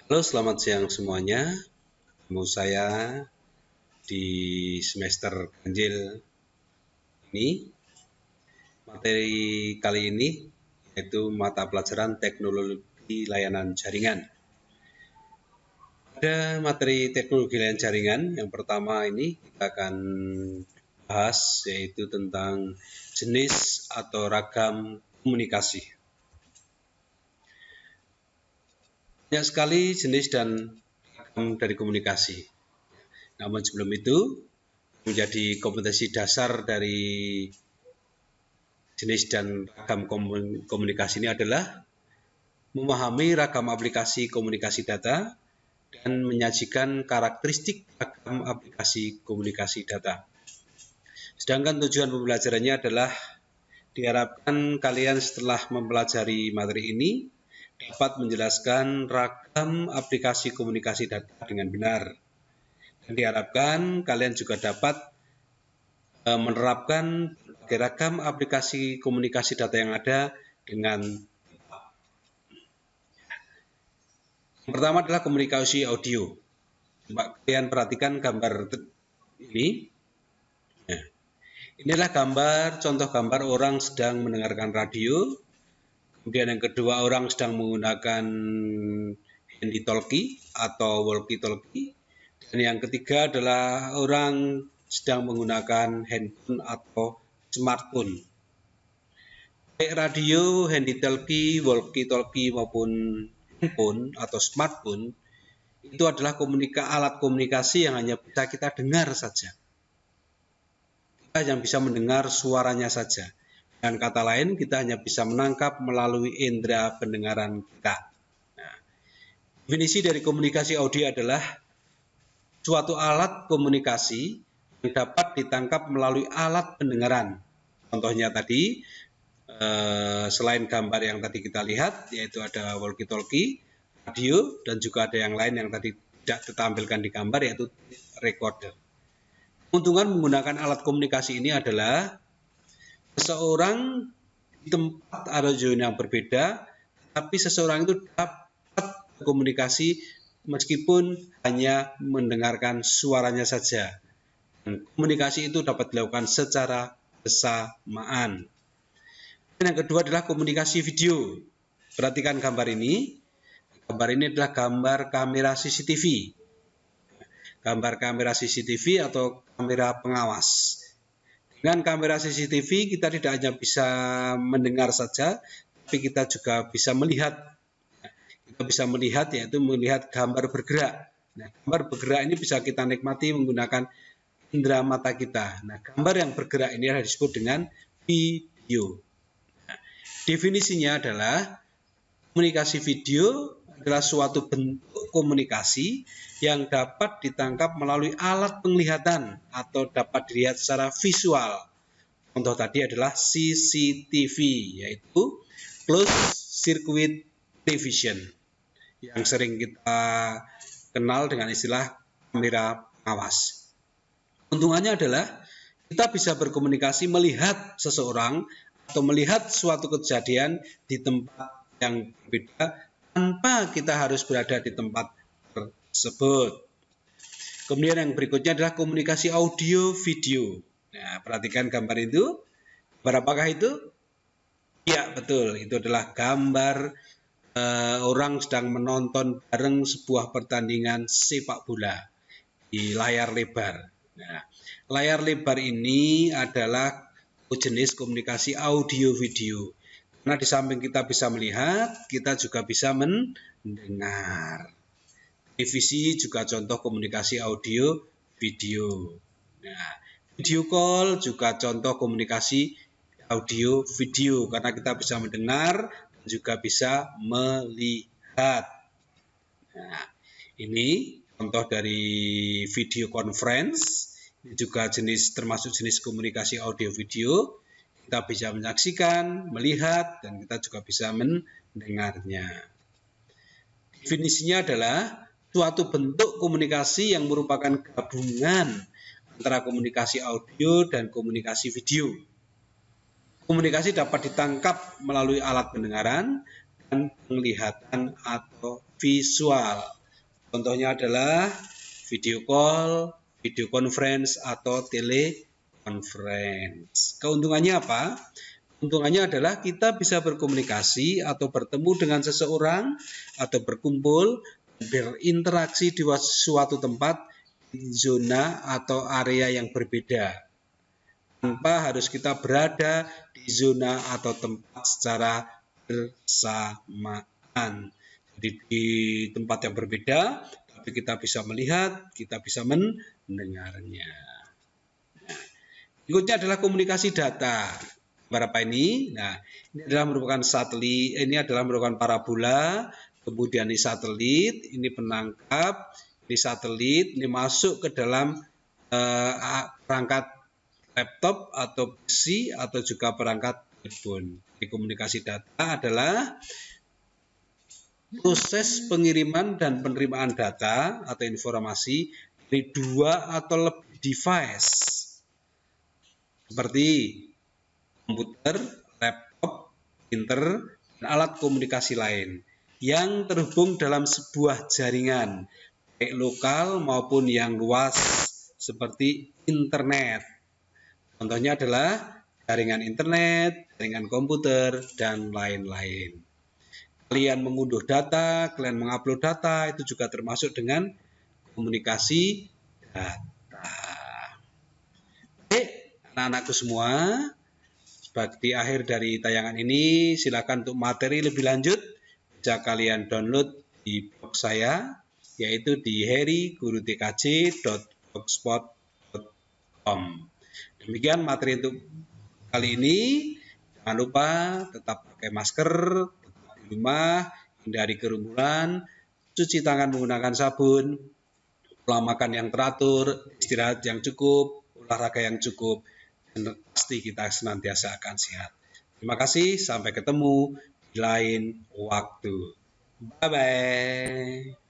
Halo, selamat siang semuanya. Ketemu saya di semester ganjil ini. Materi kali ini yaitu mata pelajaran teknologi layanan jaringan. Ada materi teknologi layanan jaringan. Yang pertama ini kita akan bahas yaitu tentang jenis atau ragam komunikasi. Banyak sekali jenis dan ragam dari komunikasi. Namun sebelum itu, menjadi kompetensi dasar dari jenis dan ragam komunikasi ini adalah memahami ragam aplikasi komunikasi data dan menyajikan karakteristik ragam aplikasi komunikasi data. Sedangkan tujuan pembelajarannya adalah diharapkan kalian setelah mempelajari materi ini dapat menjelaskan ragam aplikasi komunikasi data dengan benar. Dan diharapkan kalian juga dapat menerapkan berbagai ragam aplikasi komunikasi data yang ada dengan yang pertama adalah komunikasi audio. Coba kalian perhatikan gambar ini. Nah, inilah contoh gambar orang sedang mendengarkan radio. Kemudian yang kedua, orang sedang menggunakan handy-talkie atau walkie-talkie. Dan yang ketiga adalah orang sedang menggunakan handphone atau smartphone. Baik radio, handy-talkie, walkie-talkie maupun handphone atau smartphone itu adalah alat komunikasi yang hanya bisa kita dengar saja. Kita yang bisa mendengar suaranya saja. Dan kata lain, kita hanya bisa menangkap melalui indera pendengaran kita. Nah, definisi dari komunikasi audio adalah suatu alat komunikasi yang dapat ditangkap melalui alat pendengaran. Contohnya tadi, selain gambar yang tadi kita lihat, yaitu ada walkie-talkie, radio, dan juga ada yang lain yang tadi tidak ditampilkan di gambar, yaitu recorder. Keuntungan menggunakan alat komunikasi ini adalah seseorang di tempat atau zona yang berbeda, tapi seseorang itu dapat berkomunikasi meskipun hanya mendengarkan suaranya saja. Dan komunikasi itu dapat dilakukan secara bersamaan. Dan yang kedua adalah komunikasi video. Perhatikan gambar ini. Gambar ini adalah gambar kamera CCTV. Gambar kamera CCTV atau kamera pengawas. Dengan kamera CCTV kita tidak hanya bisa mendengar saja, tapi kita juga bisa melihat. Kita bisa melihat, yaitu melihat gambar bergerak. Nah, gambar bergerak ini bisa kita nikmati menggunakan indera mata kita. Nah, gambar yang bergerak ini adalah disebut dengan video. Nah, definisinya adalah komunikasi video adalah suatu bentuk komunikasi yang dapat ditangkap melalui alat penglihatan atau dapat dilihat secara visual. Contoh tadi adalah CCTV, yaitu Closed Circuit Television, yang sering kita kenal dengan istilah kamera pengawas. Keuntungannya adalah kita bisa berkomunikasi melihat seseorang atau melihat suatu kejadian di tempat yang berbeda tanpa kita harus berada di tempat tersebut. Kemudian yang berikutnya adalah komunikasi audio video. Nah, perhatikan gambar itu. Gambar apakah itu? Ya, betul. Itu adalah gambar orang sedang menonton bareng sebuah pertandingan sepak bola di layar lebar. Nah, layar lebar ini adalah jenis komunikasi audio video. Karena di samping kita bisa melihat, kita juga bisa mendengar. Televisi juga contoh komunikasi audio video. Nah, video call juga contoh komunikasi audio video karena kita bisa mendengar dan juga bisa melihat. Nah, ini contoh dari video conference. Ini juga termasuk jenis komunikasi audio video. Kita bisa menyaksikan, melihat, dan kita juga bisa mendengarnya. Definisinya adalah suatu bentuk komunikasi yang merupakan gabungan antara komunikasi audio dan komunikasi video. Komunikasi dapat ditangkap melalui alat pendengaran dan penglihatan atau visual. Contohnya adalah video call, video conference, atau teleconference. Keuntungannya apa? Keuntungannya adalah kita bisa berkomunikasi atau bertemu dengan seseorang atau berkumpul, berinteraksi di suatu tempat, di zona atau area yang berbeda, tanpa harus kita berada di zona atau tempat secara bersamaan. Jadi di tempat yang berbeda, tapi kita bisa melihat, kita bisa mendengarnya. Nah, berikutnya adalah komunikasi data. Berapa ini? Nah, ini adalah merupakan satelit, ini adalah merupakan parabola, kemudian ini satelit, ini penangkap, ini satelit, ini masuk ke dalam perangkat laptop atau PC atau juga perangkat telepon. Jadi komunikasi data adalah proses pengiriman dan penerimaan data atau informasi dari dua atau lebih device seperti komputer, laptop, printer, dan alat komunikasi lain yang terhubung dalam sebuah jaringan baik lokal maupun yang luas seperti internet. Contohnya adalah jaringan internet, jaringan komputer, dan lain-lain. Kalian mengunduh data, kalian mengupload data, itu juga termasuk dengan komunikasi data. Baik, anak-anakku semua, di akhir dari tayangan ini, silakan untuk materi lebih lanjut, bisa kalian download di blog saya, yaitu di herigurutkj.blogspot.com. Demikian materi untuk kali ini. Jangan lupa tetap pakai masker, tetap di rumah, hindari kerumunan, cuci tangan menggunakan sabun, pola makan yang teratur, istirahat yang cukup, olahraga yang cukup, dan pasti kita senantiasa akan sehat. Terima kasih, sampai ketemu di lain waktu. Bye-bye.